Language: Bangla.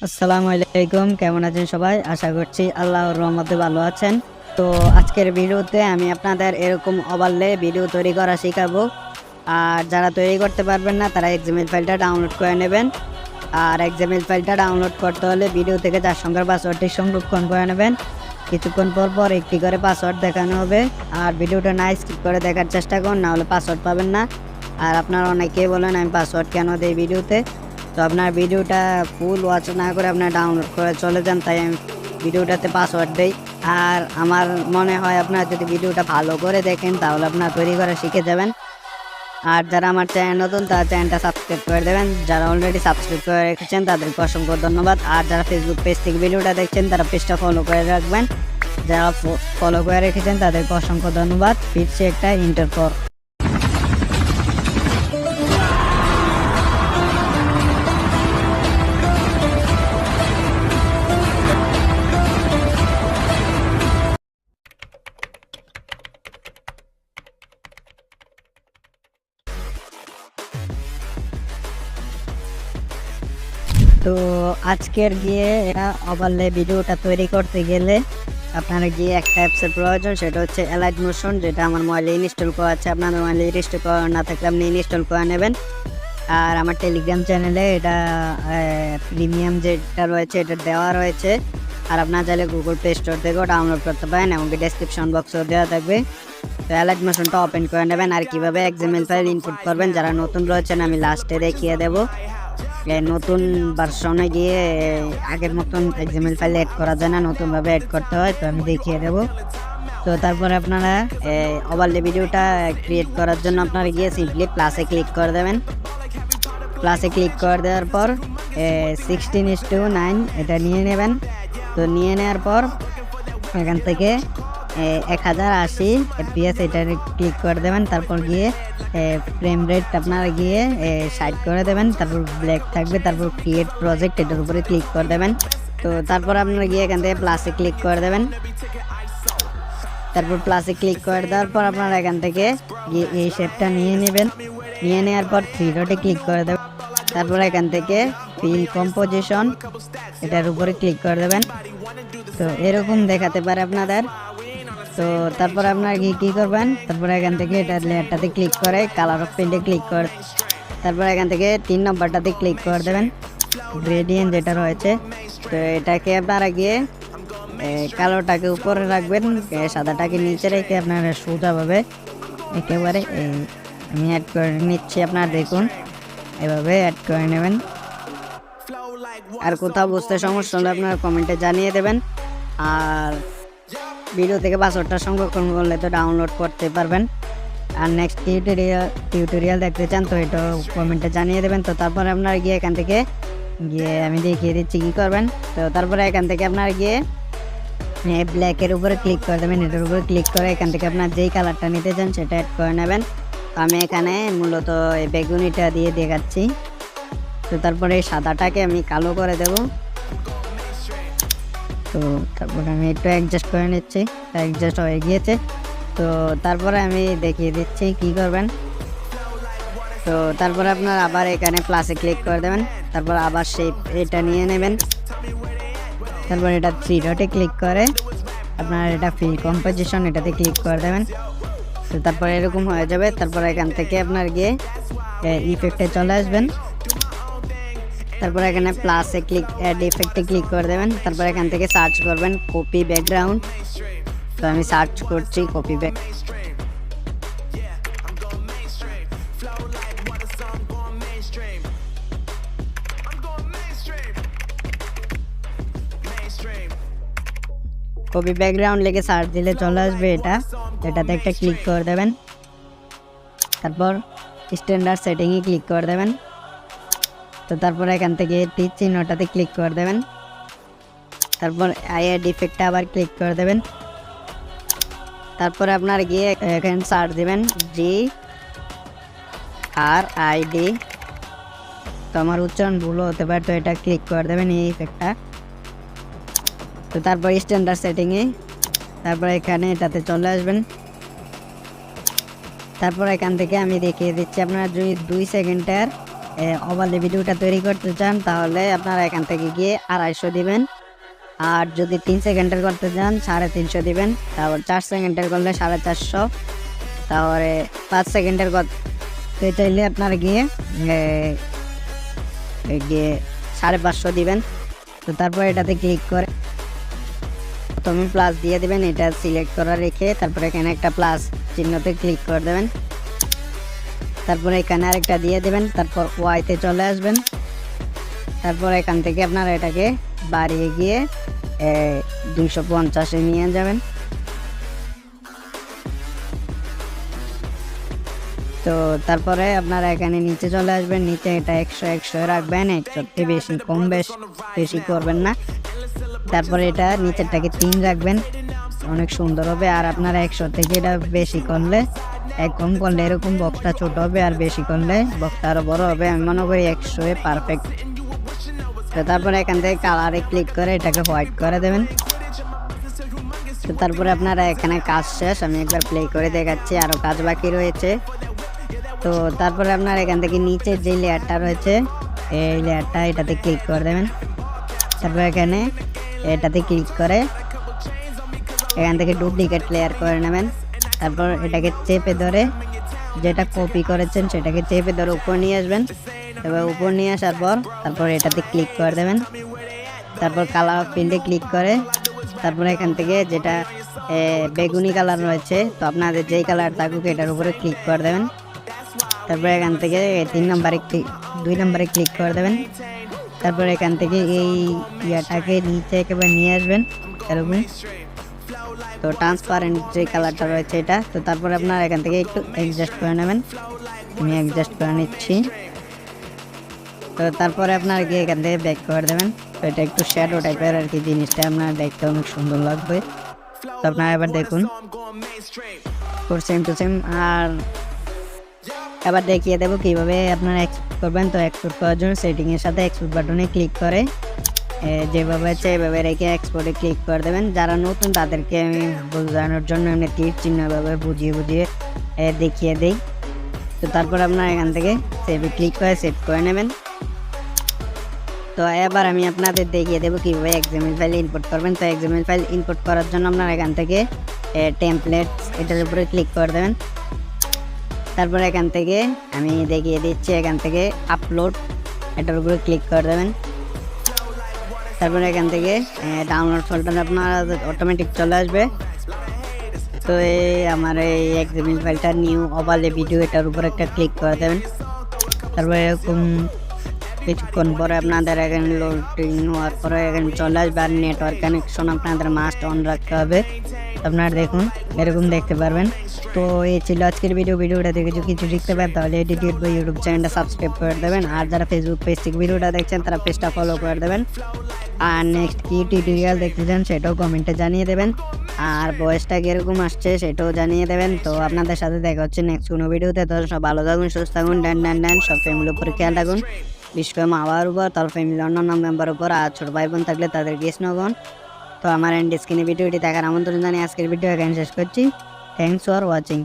আসসালামু আলাইকুম, কেমন আছেন সবাই? আশা করছি আল্লাহর রহমতে ভালো আছেন। তো আজকের ভিডিওতে আমি আপনাদের এরকম ওভারলে ভিডিও তৈরি করা শেখাবো। আর যারা তৈরি করতে পারবেন না তারা এক্সএমএল ফাইলটা ডাউনলোড করে নেবেন। আর এক্সএমএল ফাইলটা ডাউনলোড করতে হলে ভিডিও থেকে 4 সংখ্যার পাসওয়ার্ডটি সংরক্ষণ করে নেবেন। কিছুক্ষণ পর একটি করে পাসওয়ার্ড দেখানো হবে। আর ভিডিওটা না স্কিপ করে দেখার চেষ্টা করুন, না হলে পাসওয়ার্ড পাবেন না। আর আপনারা অনেকেই বলেন আমি পাসওয়ার্ড কেন দেই ভিডিওতে, তো আপনার ভিডিওটা ফুল ওয়াচ না করে আপনার ডাউনলোড করে চলে যান, তাই আমি ভিডিওটাতে পাসওয়ার্ড দেই। আর আমার মনে হয় আপনারা যদি ভিডিওটা ভালো করে দেখেন তাহলে আপনারা তৈরি করা শিখে যাবেন। আর যারা আমার চ্যানেল নতুন তারা চ্যানেলটা সাবস্ক্রাইব করে দেবেন। যারা অলরেডি সাবস্ক্রাইব করে রেখেছেন তাদেরকে অসংখ্য ধন্যবাদ। আর যারা ফেসবুক পেজ থেকে ভিডিওটা দেখছেন তারা পেজটা ফলো করে রাখবেন। যারা ফলো করে রেখেছেন তাদেরকে অসংখ্য ধন্যবাদ। ফিরছে একটা ইন্টার পর। তো আজকের গিয়ে এটা ওভারলে ভিডিওটা তৈরি করতে গেলে আপনারা গিয়ে একটা অ্যাপসের প্রয়োজন, সেটা হচ্ছে অ্যালাইট মোশন, যেটা আমার মোবাইলে ইনস্টল করা আছে। আপনাদের মোবাইলে ইনস্টল করা না থাকলে আপনি ইনস্টল করে নেবেন। আর আমার টেলিগ্রাম চ্যানেলে এটা প্রিমিয়াম যেটা রয়েছে এটা দেওয়া রয়েছে। আর আপনারা চাইলে গুগল প্লে স্টোর থেকেও ডাউনলোড করতে পারেন, এমনকি ডেসক্রিপশন বক্সেও দেওয়া থাকবে। তো অ্যালাইট মোশনটা ওপেন করে নেবেন। আর কীভাবে এক্সএমএল ফাইল ইনপুট করবেন যারা নতুন রয়েছেন আমি লাস্টে দেখিয়ে দেবো। নতুন ভার্সনে গিয়ে আগের মতন এক্সএমএল ফাইল অ্যাড করা যায় না, নতুনভাবে অ্যাড করতে হয়, তো আমি দেখিয়ে দেবো। তো তারপরে আপনারা ওভারলে ভিডিওটা ক্রিয়েট করার জন্য আপনারা গিয়ে সিম্পলি প্লাসে ক্লিক করে দেবেন। প্লাসে ক্লিক করে দেওয়ার পর 16:9 এটা নিয়ে নেবেন। তো নিয়ে নেওয়ার পর এখান থেকে 1080 FPS এটা ক্লিক করে দেবেন। তারপর গিয়ে ফ্রেম রেট আপনারা গিয়ে 60 করে দেবেন। তারপর ব্ল্যাক থাকবে, তারপর ক্রিয়েট প্রজেক্ট এটার উপরে ক্লিক করে দেবেন। তো তারপর আপনারা গিয়ে এখান থেকে প্লাসে ক্লিক করে দেবেন। তারপর প্লাসে ক্লিক করে দেওয়ার পর আপনারা এখান থেকে গিয়ে এই শেপটা নিয়ে নেবেন। নিয়ে নেওয়ার পর 3 ডটে ক্লিক করে দেবেন। তারপর এখান থেকে ফিল কম্পোজিশন এটার উপরে ক্লিক করে দেবেন। তো এরকম দেখাতে পারে আপনাদের। তো তারপর আপনারা কী করবেন, তারপর এখান থেকে এটা লেয়ারটাতে ক্লিক করে কালার অফ পেন্টে ক্লিক করে, তারপর এখান থেকে 3 নম্বরটাতে ক্লিক করে দেবেন, গ্রেডিয়েন্ট যেটা রয়েছে। তো এটাকে আপনারা গিয়ে কালোটাকে উপরে রাখবেন, সাদাটাকে নিচে রেখে আপনারা সোজাভাবে একেবারে আমি অ্যাড করে নিচ্ছি। আপনারা দেখুন এভাবে অ্যাড করে নেবেন। আর কোথাও বুঝতে সমস্যা হলে আপনারা কমেন্টে জানিয়ে দেবেন। আর ভিডিও থেকে পাসওয়ার্ডটা সংরক্ষণ করলে তো ডাউনলোড করতে পারবেন। আর নেক্সট টিউটোরিয়াল দেখতে চান তো এটাও কমেন্টে জানিয়ে দেবেন। তো তারপরে আপনারা গিয়ে এখান থেকে গিয়ে আমি দেখিয়ে দিচ্ছি কী করবেন। তো তারপরে এখান থেকে আপনারা গিয়ে ব্ল্যাকের উপরে ক্লিক করে দেবেন। এটার উপরে ক্লিক করে এখান থেকে আপনার যেই কালারটা নিতে চান সেটা অ্যাড করে নেবেন। তো আমি এখানে মূলত এই বেগুনিটা দিয়ে দেখাচ্ছি। তো তারপরে এই সাদাটাকে আমি কালো করে দেব। তো তারপরে আমি একটু অ্যাডজাস্ট করে নিচ্ছি, অ্যাডজাস্ট হয়ে গিয়েছে। তো তারপরে আমি দেখিয়ে দিচ্ছি কি করবেন। তো তারপরে আপনার আবার এখানে প্লাসে ক্লিক করে দেবেন। তারপর আবার শেপ এটা নিয়ে নেবেন। তারপর এটা 3 ডটে ক্লিক করে আপনার এটা ফিল কম্পোজিশন এটাতে ক্লিক করে দেবেন। তো তারপর এরকম হয়ে যাবে। তারপর এখান থেকে আপনার গিয়ে ইফেক্টে চলে আসবেন। তারপর এখানে প্লাসে ক্লিক অ্যাড ইফেক্টে ক্লিক করে দেবেন। তারপর এখান থেকে সার্চ করবেন কপি ব্যাকগ্রাউন্ড। তো আমি সার্চ করছি কপি ব্যাক। কপি ব্যাকগ্রাউন্ড লিখে সার্চ দিলে চলে আসবে এটাতে একটা ক্লিক করে দেবেন। তারপর স্ট্যান্ডার্ড সেটিংয়ে ক্লিক করে দেবেন। তো তারপর এখান থেকে তীর চিহ্নটাতে ক্লিক করে দেবেন। তারপর অ্যাড ইফেক্টটা আবার ক্লিক করে দেবেন। তারপরে আপনার গিয়ে এখানে সার্চ দেবেন GRID। তো আমার উচ্চারণ ভুল হতে পারে, তো এটা ক্লিক করে দেবেন এই ইফেক্টটা। তো তারপর স্ট্যান্ডার্ড সেটিংয়ে তারপর এখানে এটাতে চলে আসবেন। তারপর এখান থেকে আমি দেখিয়ে দিচ্ছি আপনারা যদি 2 সেকেন্ডের ওভারলে ভিডিওটা তৈরি করতে চান তাহলে আপনারা এখান থেকে গিয়ে 250 দিবেন। আর যদি 3 সেকেন্ডের করতে চান 350 দিবেন। তারপর 4 সেকেন্ডের করলে 450, তারপরে 5 সেকেন্ডের করতে চাইলে আপনারা গিয়ে 550 দিবেন। তো তারপর এটাতে ক্লিক করে প্রথমে প্লাস দিয়ে দেবেন, এটা সিলেক্ট করা রেখে তারপর এখানে একটা প্লাস চিহ্নতে ক্লিক করে দেবেন। তারপরে এখানে আরেকটা দিয়ে দেবেন, তারপর ওয়াইতে চলে আসবেন। তারপর এখান থেকে আপনারা এটাকে বাড়িয়ে গিয়ে 250-এ নিয়ে যাবেন। তো তারপরে আপনারা এখানে নিচে চলে আসবেন, নিচে এটা 100 রাখবেন, 100 বেশি কম বেশি করবেন না। তারপরে এটা নিচেরটাকে 3 রাখবেন, অনেক সুন্দর হবে। আর আপনারা 100 থেকে এটা বেশি করলে কম করলে এরকম বক্সটা ছোট হবে, আর বেশি করলে বক্সটা আরো বড় হবে। আমি মনে করি 100-এ পারফেক্ট। তো তারপরে এখান থেকে কালারে ক্লিক করে এটাকে হোয়াইট করে দেবেন। তো তারপরে আপনারা এখানে কাজ শেষ, আমি একবার প্লে করে দেখাচ্ছি, আরও কাজ বাকি রয়েছে। তো তারপরে আপনারা এখান থেকে নিচের যে লেয়ারটা রয়েছে এই লেয়ারটা এটাতে ক্লিক করে দেবেন। তারপর এখানে এটাতে ক্লিক করে এখান থেকে ডুপ্লিকেট লেয়ার করে নেবেন। তারপর এটাকে চেপে ধরে যেটা কপি করেছেন সেটাকে চেপে ধরে উপর নিয়ে আসবেন। এবার উপর নিয়ে আসার পর তারপর এটাতে ক্লিক করে দেবেন। তারপর কালার ফিল্ডে ক্লিক করে তারপরে এখান থেকে যেটা বেগুনি কালার রয়েছে, তো আপনাদের যেই কালার থাকুক এটার উপরে ক্লিক করে দেবেন। তারপর এখান থেকে 2 নম্বরে ক্লিক করে দেবেন। তারপর এখান থেকে এই ইয়াটাকে নিচে একেবারে নিয়ে আসবেন এরকম। তো ট্রান্সপারেন্ট যে কালারটা রয়েছে এটা, তো তারপর আপনারা এখান থেকে একটু অ্যাডজাস্ট করে নেবেন। আমি অ্যাডজাস্ট করে নিচ্ছি। তো তারপরে আপনারা গিয়ে এখান থেকে ব্যাক করে দেবেন। তো এটা একটু শ্যাডো টাইপের আর কি, জিনিসটা আপনার দেখতে অনেক সুন্দর লাগবে। তো আপনারা এবার দেখুন সেম টু সেম। আর এবার দেখিয়ে দেবো কীভাবে আপনারা এক্সপোর্ট করবেন। তো এক্সপোর্ট করার জন্য সেটিংয়ের সাথে এক্সপোর্ট বাটনে ক্লিক করে যেভাবে আছে এভাবে রেখে এক্সপোর্টে ক্লিক করে দেবেন। যারা নতুন তাদেরকে আমি বোঝানোর জন্য এমনি তীর চিহ্নভাবে বুঝিয়ে দেখিয়ে দিই। তো তারপর আপনারা এখান থেকে সেভে ক্লিক করে সেভ করে নেবেন। তো এবার আমি আপনাদের দেখিয়ে দেবো কীভাবে XML ফাইল ইম্পোর্ট করবেন। তো XML ফাইল ইম্পোর্ট করার জন্য আপনারা এখান থেকে টেমপ্লেটস এটার উপরে ক্লিক করে দেবেন। তারপর এখান থেকে আমি দেখিয়ে দিচ্ছি, এখান থেকে আপলোড এটার উপরে ক্লিক করে দেবেন। তারপরে এখান থেকে ডাউনলোড ফোল্ডার আপনার অটোমেটিক চলে আসবে। তো আমার এই XML ফাইলটা নিউ ওভারলে ভিডিও এটার উপরে একটা ক্লিক করে দেবেন। তারপরে এরকম কিছুক্ষণ পরে আপনাদের এখানে লোডিং হওয়ার পরে এখানে চলে আসবে। আর নেটওয়ার্ক কানেকশন আপনাদের মাস্ট অন রাখতে হবে। আপনারা দেখুন এরকম দেখতে পারবেন। তো এই ছিল আজকের ভিডিওটা দেখে যদি কিছু শিখতে পারেন তাহলে এডিটিউড বা ইউটিউব চ্যানেলটা সাবস্ক্রাইব করে দেবেন। আর যারা ফেসবুক পেজ থেকে ভিডিওটা দেখছেন তারা পেজটা ফলো করে দেবেন। আর নেক্সট কী টিউটোরিয়াল দেখতে চান সেটাও কমেন্টে জানিয়ে দেবেন। আর বয়সটা কীরকম আসছে সেটাও জানিয়ে দেবেন। তো আপনাদের সাথে দেখা হচ্ছে নেক্সট কোনো ভিডিওতে। তো সব ভালো থাকুন, সুস্থ থাকুন, ডান সব ফ্যামিলির উপরে খেয়াল রাখুন, বিশেষ করে মা বাবার উপর, তার ফ্যামিলির অন্যান্য মেম্বার উপর। আর ছোটো ভাই বোন থাকলে তাদের কৃষ্ণগণ। তো আমার এন্ড স্ক্রিনে ভিডিওটি দেখার আমন্ত্রণ জানিয়ে আজকের ভিডিও এখানে শেষ করছি। Thanks for watching.